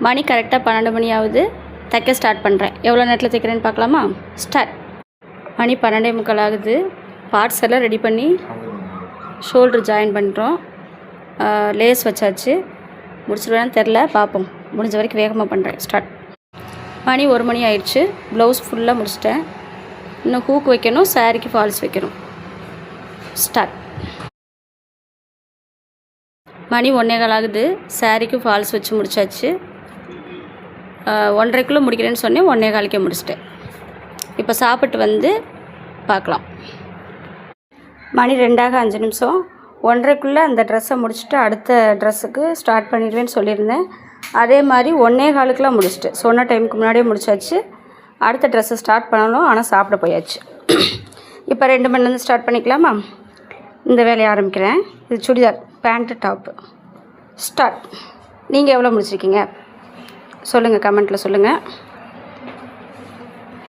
மணி கரெக்டாக 12 மணி ஆகுது. தைக்க ஸ்டார்ட் பண்ணுறேன். எவ்வளோ நேரத்தில் தைக்கிறேன்னு பார்க்கலாமா? ஸ்டார்ட். மணி 12:45 ஆகுது. பார்ட்ஸ் எல்லாம் ரெடி பண்ணி ஷோல்ட்ரு ஜாயின் பண்ணுறோம். லேஸ் வச்சாச்சு. முடிச்சிடுவேன்னு தெரில, பார்ப்போம். முடிஞ்ச வரைக்கும் வேகமாக பண்ணுறேன். ஸ்டார்ட். மணி 1 மணி ஆயிடுச்சு. ப்ளவுஸ் ஃபுல்லாக முடிச்சிட்டேன். இன்னும் ஹூக் வைக்கணும், சாரிக்கு ஃபால்ஸ் வைக்கணும். ஸ்டார்ட். மணி 1:15 ஆகுது. சாரிக்கு ஃபால்ஸ் வச்சு முடிச்சாச்சு. 1:30க்குள்ளே முடிக்கிறேன்னு சொன்னேன், 1:15க்கே முடிச்சிட்டேன். இப்போ சாப்பிட்டு வந்து பார்க்கலாம். மணி 2:05. 1:30க்குள்ளே அந்த ட்ரெஸ்ஸை முடிச்சுட்டு அடுத்த ட்ரெஸ்ஸுக்கு ஸ்டார்ட் பண்ணிடுவேன்னு சொல்லியிருந்தேன். அதே மாதிரி 1:15க்குலாம் முடிச்சுட்டு சொன்ன டைமுக்கு முன்னாடியே முடிச்சாச்சு. அடுத்த ட்ரெஸ்ஸை ஸ்டார்ட் பண்ணணும், ஆனால் சாப்பிட போயாச்சு. இப்போ 2 மணிலேருந்து ஸ்டார்ட் பண்ணிக்கலாமா? இந்த வேலையை ஆரம்பிக்கிறேன். இது சுடிதார், பேண்ட்டு, டாப்பு. ஸ்டார்ட். நீங்கள் எவ்வளோ முடிச்சிருக்கீங்க சொல்லுங்கள், கமெண்ட்டில் சொல்லுங்கள்.